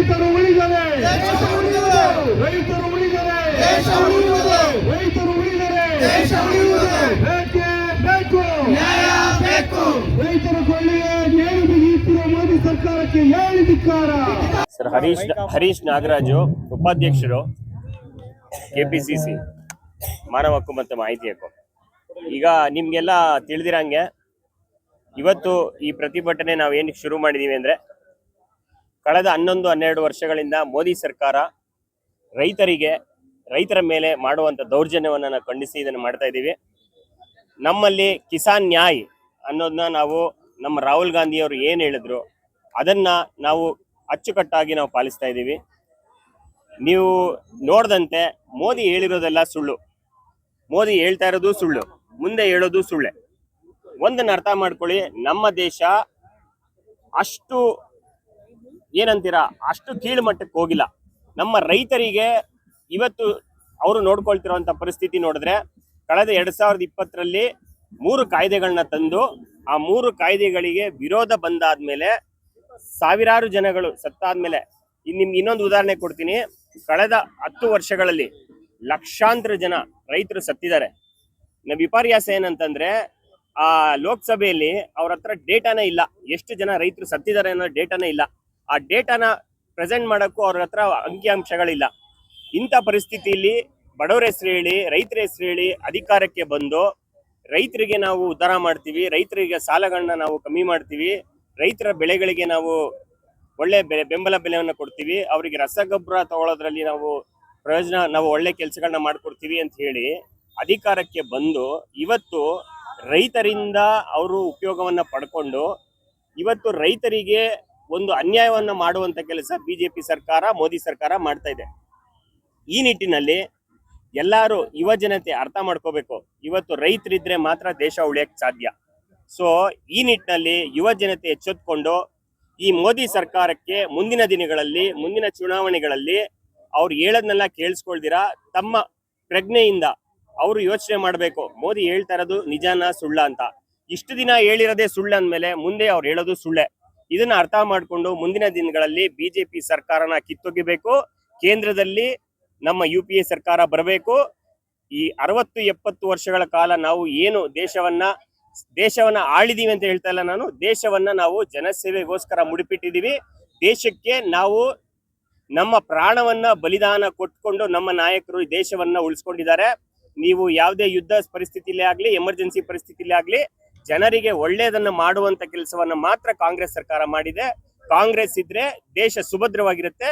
ರೈತರು ಉಳಿದರೆ ರೈತರು ಉಳಿದರೆ ರೈತರು ಉಳಿದರೆ ಬೇಕೇ ಬೇಕು ರೈತರ ಕೊಳ್ಳಿಗೆ ನೇಣು ಬಿಗಿಯುತ್ತಿರುವ ಮೋದಿ ಸರ್ಕಾರಕ್ಕೆ ಹೇಳಿ ಧಿಕ್ಕಾರ. ಸರ್ ಹರೀಶ್ ನಾಗರಾಜು, ಉಪಾಧ್ಯಕ್ಷರು, ಕೆಪಿಸಿಸಿ ಮಾನವ ಹಕ್ಕು ಮತ್ತು ಮಾಹಿತಿ ಹಕ್ಕು. ಈಗ ನಿಮ್ಗೆಲ್ಲ ತಿಳಿದಿರಂಗೆ ಇವತ್ತು ಈ ಪ್ರತಿಭಟನೆ ನಾವು ಏನಕ್ಕೆ ಶುರು ಮಾಡಿದೀವಿ ಅಂದ್ರೆ, ಕಳೆದ 11-12 ವರ್ಷಗಳಿಂದ ಮೋದಿ ಸರ್ಕಾರ ರೈತರ ಮೇಲೆ ಮಾಡುವಂತ ದೌರ್ಜನ್ಯವನ್ನ ನಾವು ಖಂಡಿಸಿ ಇದನ್ನು ಮಾಡ್ತಾ ಇದ್ದೀವಿ. ನಮ್ಮಲ್ಲಿ ಕಿಸಾನ್ ನ್ಯಾಯ್ ಅನ್ನೋದನ್ನ ನಾವು ನಮ್ಮ ರಾಹುಲ್ ಗಾಂಧಿ ಅವರು ಏನು ಹೇಳಿದ್ರು ಅದನ್ನ ನಾವು ಅಚ್ಚುಕಟ್ಟಾಗಿ ನಾವು ಪಾಲಿಸ್ತಾ ಇದ್ದೀವಿ. ನೀವು ನೋಡ್ದಂತೆ ಮೋದಿ ಹೇಳಿರೋದೆಲ್ಲ ಸುಳ್ಳು, ಮೋದಿ ಹೇಳ್ತಾ ಇರೋದು ಸುಳ್ಳು, ಮುಂದೆ ಹೇಳೋದು ಸುಳ್ಳೆ. ಒಂದನ್ನು ಅರ್ಥ ಮಾಡ್ಕೊಳ್ಳಿ, ನಮ್ಮ ದೇಶ ಅಷ್ಟು ಏನಂತೀರಾ ಅಷ್ಟು ಕೀಳು ಮಟ್ಟಕ್ಕೆ ಹೋಗಿಲ್ಲ. ನಮ್ಮ ರೈತರಿಗೆ ಇವತ್ತು ಅವರು ನೋಡ್ಕೊಳ್ತಿರೋಂಥ ಪರಿಸ್ಥಿತಿ ನೋಡಿದ್ರೆ, ಕಳೆದ 2020ರಲ್ಲಿ 3 ಕಾಯ್ದೆಗಳನ್ನ ತಂದು ಆ 3 ಕಾಯ್ದೆಗಳಿಗೆ ವಿರೋಧ ಬಂದಾದ್ಮೇಲೆ ಸಾವಿರಾರು ಜನಗಳು ಸತ್ತಾದ್ಮೇಲೆ, ನಿಮ್ಗೆ ಇನ್ನೊಂದು ಉದಾಹರಣೆ ಕೊಡ್ತೀನಿ. ಕಳೆದ 10 ವರ್ಷಗಳಲ್ಲಿ ಲಕ್ಷಾಂತರ ಜನ ರೈತರು ಸತ್ತಿದ್ದಾರೆ. ವಿಪರ್ಯಾಸ ಏನಂತಂದ್ರೆ, ಆ ಲೋಕಸಭೆಯಲ್ಲಿ ಅವ್ರ ಹತ್ರ ಡೇಟಾನೇ ಇಲ್ಲ, ಎಷ್ಟು ಜನ ರೈತರು ಸತ್ತಿದ್ದಾರೆ ಅನ್ನೋ ಡೇಟಾನೇ ಇಲ್ಲ. ಆ ಡೇಟಾನ ಪ್ರೆಸೆಂಟ್ ಮಾಡೋಕ್ಕೂ ಅವ್ರ ಹತ್ರ ಅಂಕಿಅಂಶಗಳಿಲ್ಲ. ಇಂಥ ಪರಿಸ್ಥಿತಿಯಲ್ಲಿ ಬಡವರ ಹೆಸರು ಹೇಳಿ, ರೈತರ ಹೆಸರು ಹೇಳಿ ಅಧಿಕಾರಕ್ಕೆ ಬಂದು ರೈತರಿಗೆ ನಾವು ಉದ್ಧಾರ ಮಾಡ್ತೀವಿ, ರೈತರಿಗೆ ಸಾಲಗಳನ್ನ ನಾವು ಕಮ್ಮಿ ಮಾಡ್ತೀವಿ, ರೈತರ ಬೆಳೆಗಳಿಗೆ ನಾವು ಒಳ್ಳೆ ಬೆಂಬಲ ಬೆಲೆಯನ್ನು ಕೊಡ್ತೀವಿ, ಅವರಿಗೆ ರಸಗೊಬ್ಬರ ತಗೊಳ್ಳೋದ್ರಲ್ಲಿ ನಾವು ಒಳ್ಳೆ ಕೆಲಸಗಳನ್ನ ಮಾಡ್ಕೊಡ್ತೀವಿ ಅಂತ ಹೇಳಿ ಅಧಿಕಾರಕ್ಕೆ ಬಂದು ಇವತ್ತು ರೈತರಿಂದ ಅವರು ಉಪಯೋಗವನ್ನ ಪಡ್ಕೊಂಡು ಇವತ್ತು ರೈತರಿಗೆ ಒಂದು ಅನ್ಯಾಯವನ್ನ ಮಾಡುವಂತ ಕೆಲಸ ಬಿಜೆಪಿ ಸರ್ಕಾರ, ಮೋದಿ ಸರ್ಕಾರ ಮಾಡ್ತಾ ಇದೆ. ಈ ನಿಟ್ಟಿನಲ್ಲಿ ಎಲ್ಲರೂ ಯುವ ಜನತೆ ಅರ್ಥ ಮಾಡ್ಕೋಬೇಕು, ಇವತ್ತು ರೈತರಿದ್ರೆ ಮಾತ್ರ ದೇಶ ಉಳಿಯಕ್ಕೆ ಸಾಧ್ಯ. ಸೊ ಈ ನಿಟ್ಟಿನಲ್ಲಿ ಯುವ ಜನತೆ ಎಚ್ಚೆತ್ತುಕೊಂಡು ಈ ಮೋದಿ ಸರ್ಕಾರಕ್ಕೆ ಮುಂದಿನ ದಿನಗಳಲ್ಲಿ, ಮುಂದಿನ ಚುನಾವಣೆಗಳಲ್ಲಿ ಅವ್ರು ಹೇಳೋದನ್ನೆಲ್ಲ ಕೇಳಿಸ್ಕೊಳ್ದಿರಾ ತಮ್ಮ ಪ್ರಜ್ಞೆಯಿಂದ ಅವರು ಯೋಚನೆ ಮಾಡಬೇಕು, ಮೋದಿ ಹೇಳ್ತಾ ಇರೋದು ನಿಜಾನ ಸುಳ್ಳ ಅಂತ. ಇಷ್ಟು ದಿನ ಹೇಳಿರೋದೇ ಸುಳ್ಳು ಅಂದಮೇಲೆ ಮುಂದೆ ಅವ್ರು ಹೇಳೋದು ಸುಳ್ಳೆ. ಇದನ್ನ ಅರ್ಥ ಮಾಡಿಕೊಂಡು ಮುಂದಿನ ದಿನಗಳಲ್ಲಿ ಬಿಜೆಪಿ ಸರ್ಕಾರನ ಕಿತ್ತೊಗಿಬೇಕು, ಕೇಂದ್ರದಲ್ಲಿ ನಮ್ಮ UPA ಸರ್ಕಾರ ಬರಬೇಕು. ಈ 60-70 ವರ್ಷಗಳ ಕಾಲ ನಾವು ಏನು ದೇಶವನ್ನ ಆಳಿದೀವಿ ಅಂತ ಹೇಳ್ತಾ ಇಲ್ಲ ನಾನು, ದೇಶವನ್ನ ನಾವು ಜನಸೇವೆಗೋಸ್ಕರ ಮುಡಿಪಿಟ್ಟಿದೀವಿ. ದೇಶಕ್ಕೆ ನಾವು ನಮ್ಮ ಪ್ರಾಣವನ್ನ ಬಲಿದಾನ ಕೊಟ್ಕೊಂಡು ನಮ್ಮ ನಾಯಕರು ಈ ದೇಶವನ್ನ ಉಳಿಸ್ಕೊಂಡಿದ್ದಾರೆ. ನೀವು ಯಾವುದೇ ಯುದ್ಧ ಪರಿಸ್ಥಿತಿಲೇ ಆಗ್ಲಿ, ಎಮರ್ಜೆನ್ಸಿ ಪರಿಸ್ಥಿತಿಲೇ ಆಗ್ಲಿ, ಜನರಿಗೆ ಒಳ್ಳೆಯದನ್ನ ಮಾಡುವಂತ ಕೆಲಸವನ್ನ ಮಾತ್ರ ಕಾಂಗ್ರೆಸ್ ಸರ್ಕಾರ ಮಾಡಿದೆ. ಕಾಂಗ್ರೆಸ್ ಇದ್ರೆ ದೇಶ ಸುಭದ್ರವಾಗಿರುತ್ತೆ,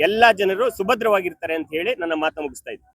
ಎಲ್ಲಾ ಜನರು ಸುಭದ್ರವಾಗಿರ್ತಾರೆ ಅಂತ ಹೇಳಿ ನನ್ನ ಮಾತು ಮುಗಿಸ್ತಾ ಇದ್ದೀನಿ.